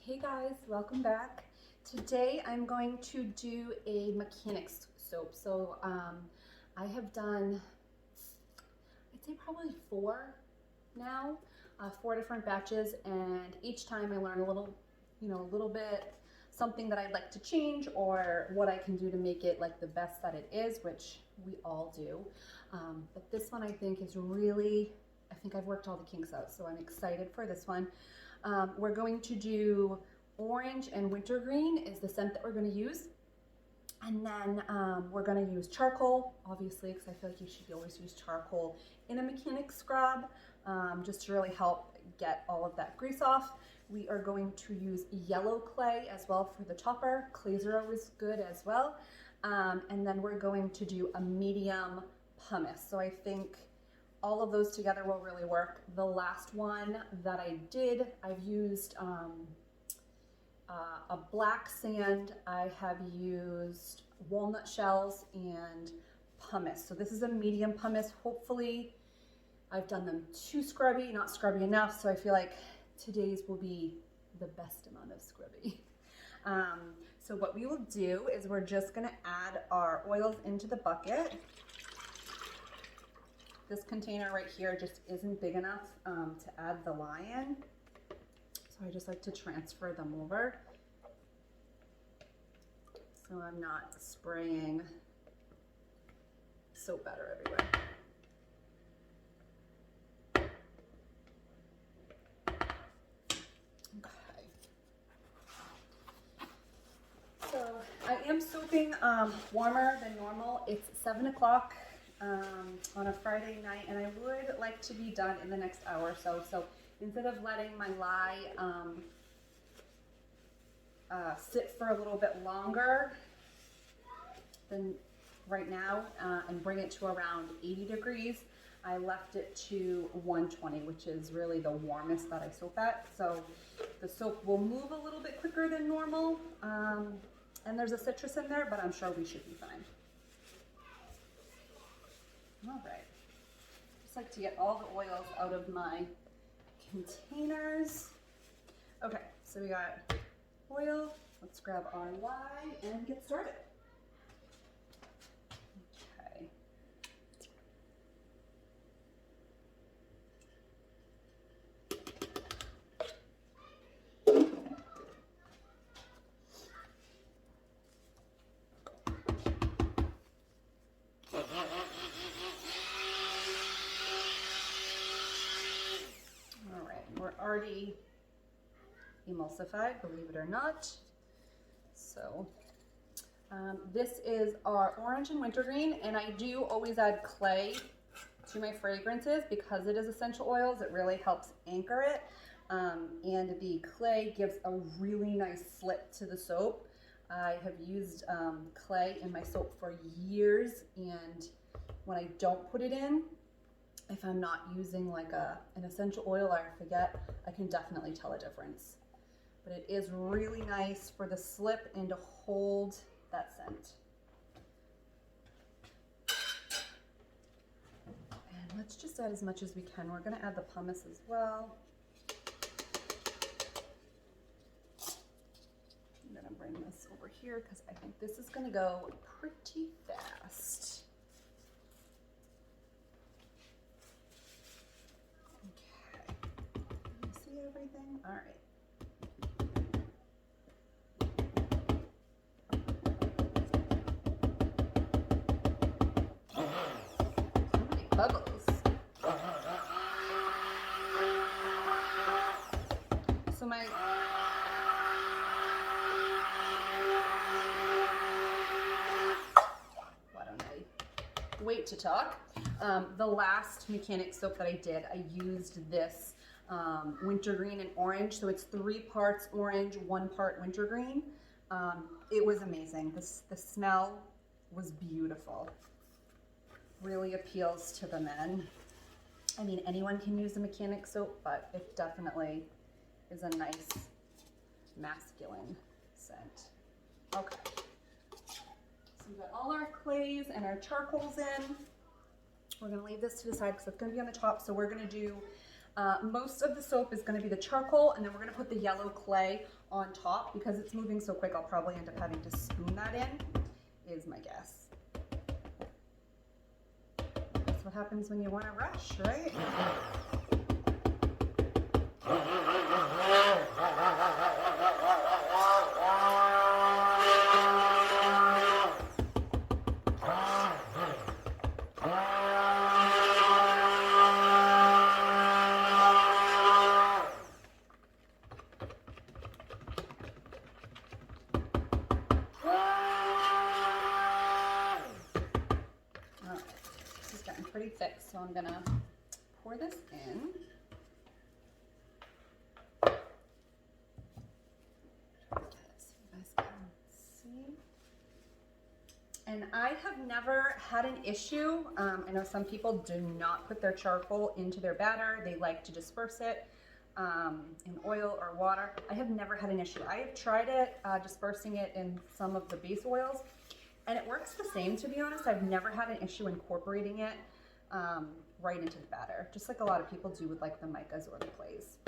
Hey guys, welcome back. Today I'm going to do a mechanics soap. I have done, I'd say probably four now, four different batches, and each time I learn a little bit, something that I'd like to change or what I can do to make it like the best that it is, which we all do. But this one I think is really, I think I've worked all the kinks out, so I'm excited for this one. We're going to do orange and wintergreen is the scent that we're going to use. And then we're going to use charcoal, obviously, because I feel like you should always use charcoal in a mechanic scrub, just to really help get all of that grease off. We are going to use yellow clay as well for the topper. Clays are always good as well. And then we're going to do a medium pumice. So I think all of those together will really work. The last one that I did, I've used a black sand. I have used walnut shells and pumice. So this is a medium pumice. Hopefully I've done them too scrubby, not scrubby enough. So I feel like today's will be the best amount of scrubby. So what we will do is we're just gonna add our oils into the bucket. This container right here just isn't big enough to add the lye in. So I just like to transfer them over. So I'm not spraying soap batter everywhere. Okay. So I am soaping warmer than normal. It's 7 o'clock. On a Friday night, and I would like to be done in the next hour or so. So instead of letting my lye sit for a little bit longer than right now and bring it to around 80 degrees, I left it to 120, which is really the warmest that I soap at. So the soap will move a little bit quicker than normal, and there's a citrus in there, but I'm sure we should be fine. All right, just like to get all the oils out of my containers. Okay, so we got oil. Let's grab our lye and get started. Okay. Already emulsified, believe it or not. So this is our orange and wintergreen, and I do always add clay to my fragrances because it is essential oils. It really helps anchor it, and the clay gives a really nice slip to the soap. I have used clay in my soap for years, and when I don't put it in, if I'm not using like an essential oil or I forget, I can definitely tell a difference. But it is really nice for the slip and to hold that scent. And let's just add as much as we can. We're gonna add the pumice as well. I'm gonna bring this over here because I think this is gonna go pretty fast. Everything? All right. So many bubbles. So my why don't I wait to talk? The last mechanic soap that I did, I used this wintergreen and orange, so it's 3 parts orange, 1 part wintergreen. It was amazing. The smell was beautiful. Really appeals to the men. I mean, anyone can use a mechanic soap, but it definitely is a nice masculine scent. Okay, so we've got all our clays and our charcoals in. We're gonna leave this to the side because it's gonna be on the top, so we're gonna do Most of the soap is going to be the charcoal, and then we're going to put the yellow clay on top. Because it's moving so quick, I'll probably end up having to spoon that in, is my guess. That's what happens when you want to rush, right? Pretty thick, so I'm gonna pour this in. So you guys can see. And I have never had an issue. I know some people do not put their charcoal into their batter. They like to disperse it in oil or water. I have never had an issue. I have tried it, dispersing it in some of the base oils, and it works the same, to be honest. I've never had an issue incorporating it right into the batter, just like a lot of people do with like the micas or the clays.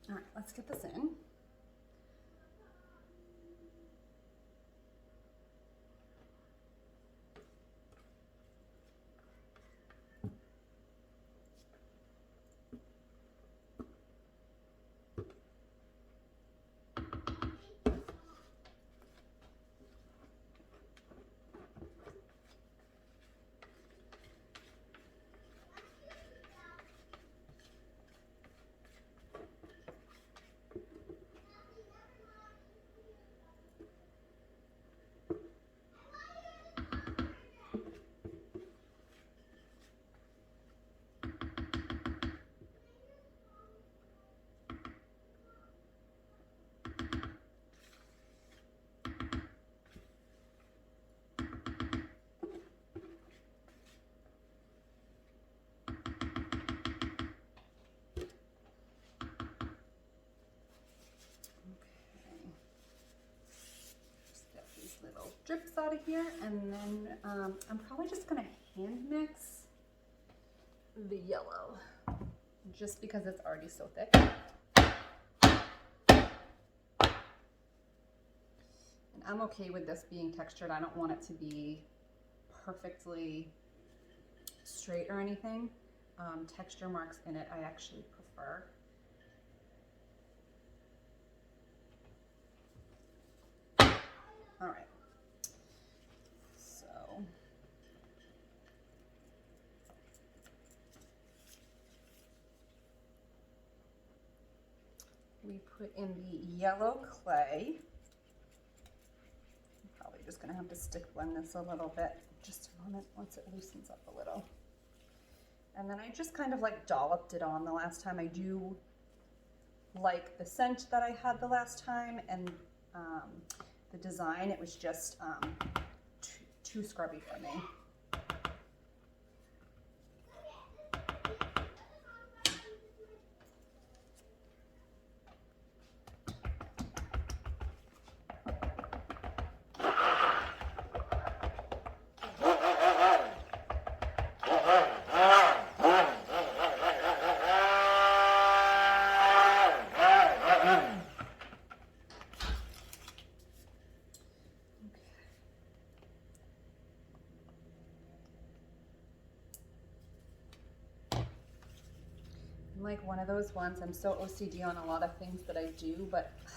All right, let's get this in. Drips out of here, and then I'm probably just gonna hand mix the yellow just because it's already so thick. And I'm okay with this being textured. I don't want it to be perfectly straight or anything. Texture marks in it I actually prefer. All right. We put in the yellow clay. I'm probably just gonna have to stick blend this a little bit, just a moment, once it loosens up a little. And then I just kind of like dolloped it on the last time. I do like the scent that I had the last time, and the design, it was just too scrubby for me. Like one of those ones, I'm so OCD on a lot of things that I do, but I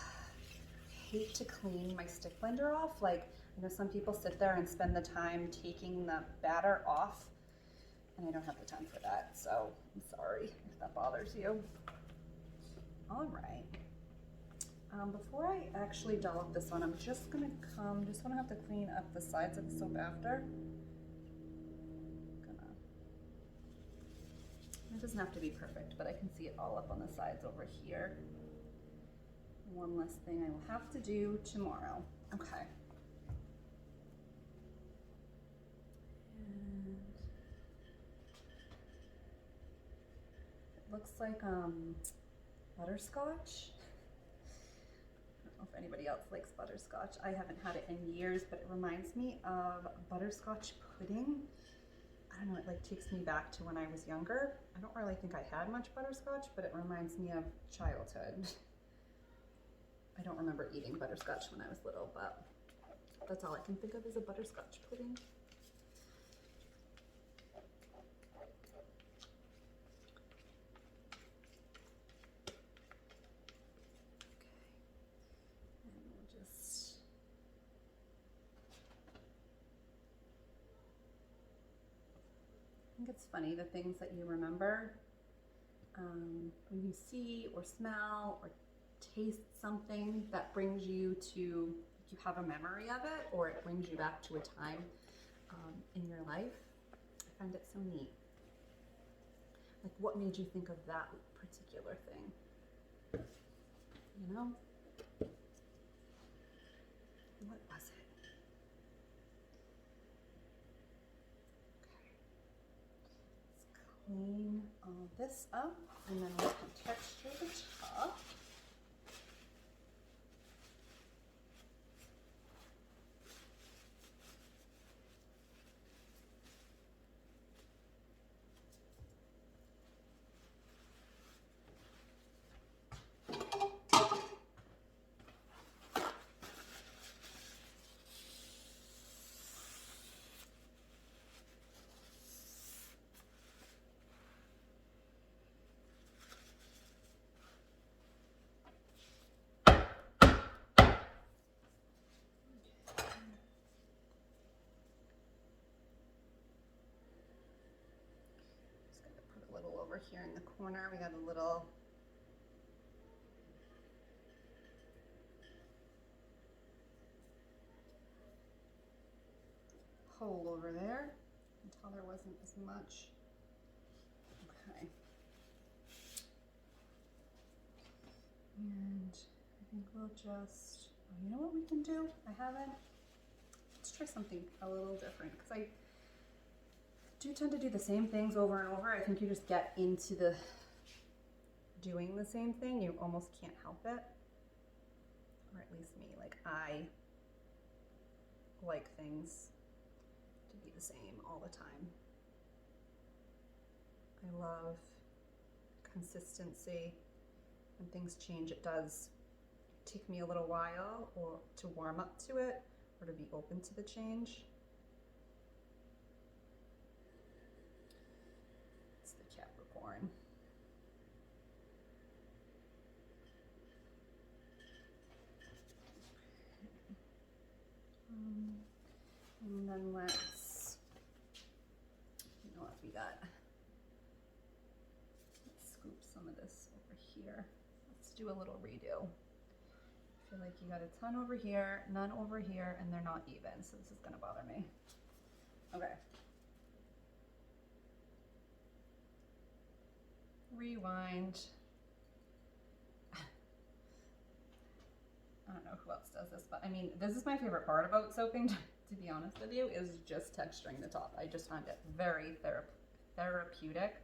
hate to clean my stick blender off. Like, I know some people sit there and spend the time taking the batter off, and I don't have the time for that, so I'm sorry if that bothers you. All right. Before I actually dollop this one, I'm just gonna just wanna have to clean up the sides of the soap after. It doesn't have to be perfect, but I can see it all up on the sides over here. One less thing I will have to do tomorrow. Okay. And it looks like butterscotch. I don't know if anybody else likes butterscotch. I haven't had it in years, but it reminds me of butterscotch pudding. I I don't know, it like takes me back to when I was younger. I don't really think I had much butterscotch, but it reminds me of childhood. I don't remember eating butterscotch when I was little, but that's all I can think of is a butterscotch pudding. I think it's funny, the things that you remember when you see or smell or taste something that brings you to, you have a memory of it, or it brings you back to a time in your life. I find it so neat. Like, what made you think of that particular thing? You know? What was it? Clean all this up, and then we can texture the top. Over here in the corner, we got a little hole over there until there wasn't as much. Okay. And I think we'll just, oh, you know what we can do? Let's try something a little different, because I do tend to do the same things over and over. I think you just get into the doing the same thing. You almost can't help it. Or at least me. Like, I like things to be the same all the time. I love consistency. When things change, it does take me a little while or to warm up to it or to be open to the change. Capricorn. And then let's, you know what, let's scoop some of this over here. Let's do a little redo. I feel like you got a ton over here, none over here, and they're not even, so this is gonna bother me. Okay. Rewind. I don't know who else does this, but I mean, this is my favorite part about soaping, to be honest with you, is just texturing the top. I just find it very therapeutic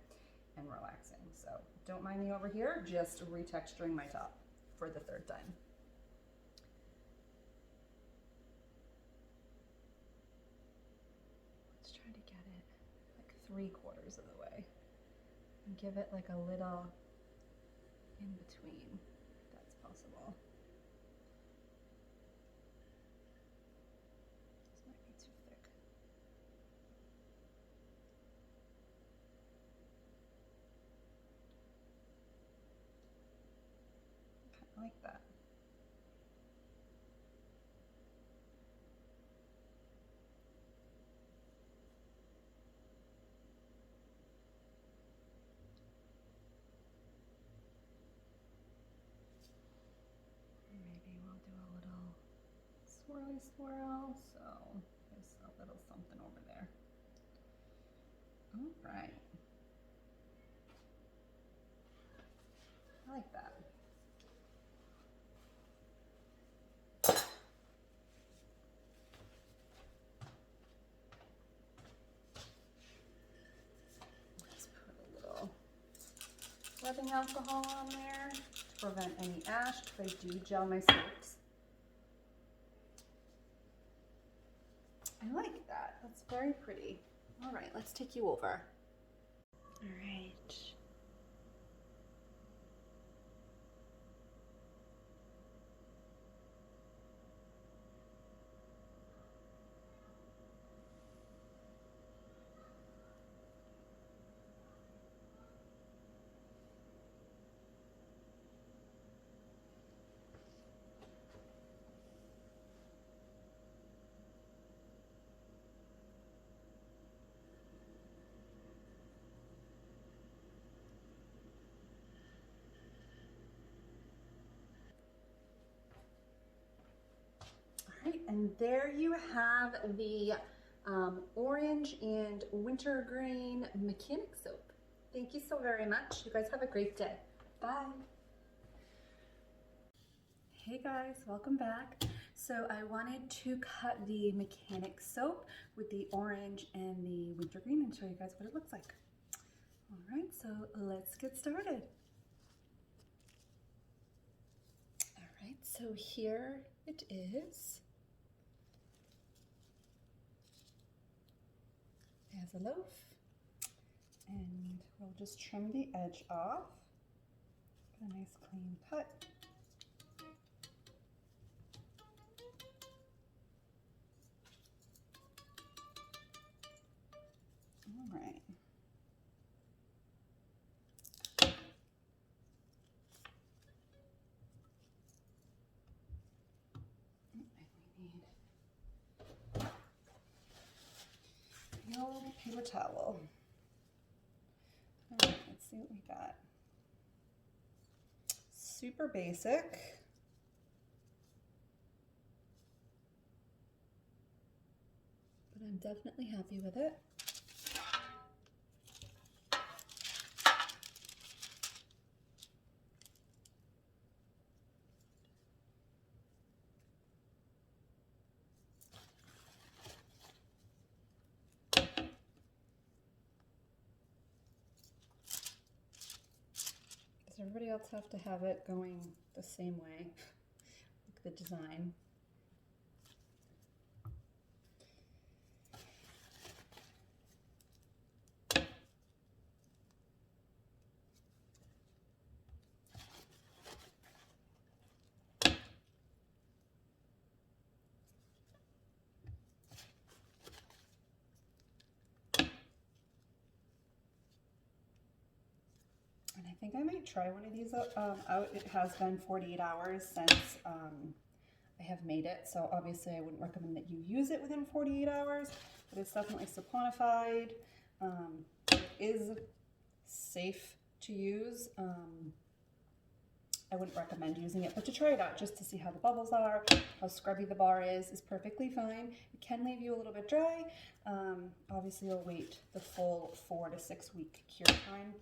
and relaxing. So don't mind me over here, just retexturing my top for the third time. Let's try to get it like 3/4 of the way. And give it like a little in between, if that's possible. This might be too thick. I kind of like that. Swirly swirl, so there's a little something over there. All right. I like that. Let's put a little rubbing alcohol on there to prevent any ash, because I do gel my soaps. I like that. That's very pretty. All right, let's take you over. All right. All right, and there you have the orange and wintergreen mechanic soap. Thank you so very much. You guys have a great day. Bye. Hey guys, welcome back. So I wanted to cut the mechanic soap with the orange and the wintergreen and show you guys what it looks like. All right, so let's get started. All right, so here it is. As a loaf, and we'll just trim the edge off. Get a nice clean cut. All right. And we need the old paper towel. All right, let's see what we got. Super basic. But I'm definitely happy with it. Does everybody else have to have it going the same way? Like the design. And I think I might try one of these out. It has been 48 hours since I have made it, so obviously I wouldn't recommend that you use it within 48 hours, but it's definitely saponified. It is safe to use. I wouldn't recommend using it, but to try it out just to see how the bubbles are, how scrubby the bar is perfectly fine. It can leave you a little bit dry. Obviously you'll wait the full 4 to 6 week cure time.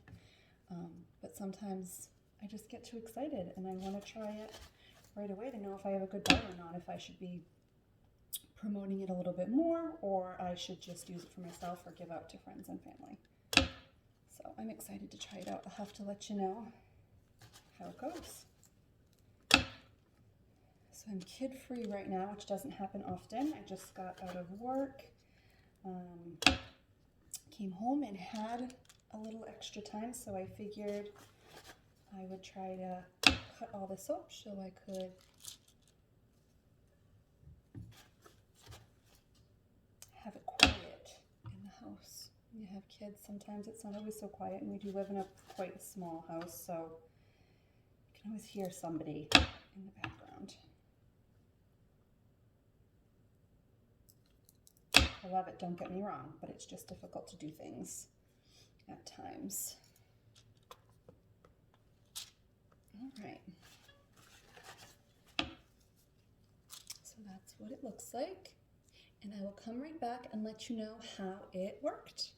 But sometimes I just get too excited and I want to try it right away to know if I have a good bar or not, if I should be promoting it a little bit more or I should just use it for myself or give out to friends and family. So I'm excited to try it out. I'll have to let you know how it goes. So I'm kid-free right now, which doesn't happen often. I just got out of work, came home and had a little extra time, so I figured I would try to cut all this up so I could have it quiet in the house. When you have kids, sometimes it's not always so quiet, and we do live in quite a small house, so you can always hear somebody in the background. I love it, don't get me wrong, but it's just difficult to do things at times. All right. So that's what it looks like. And I will come right back and let you know how it worked.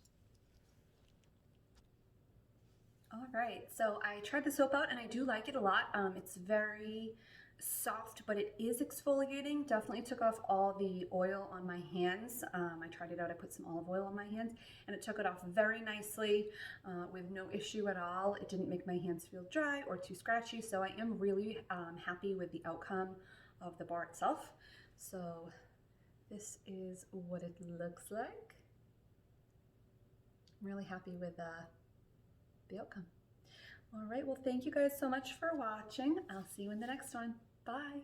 All right, so I tried the soap out and I do like it a lot. It's very soft, but it is exfoliating. Definitely took off all the oil on my hands. I tried it out, I put some olive oil on my hands and it took it off very nicely with no issue at all. It didn't make my hands feel dry or too scratchy, so I am really happy with the outcome of the bar itself. So this is what it looks like. I'm really happy with the outcome. All right, well, thank you guys so much for watching. I'll see you in the next one. Bye.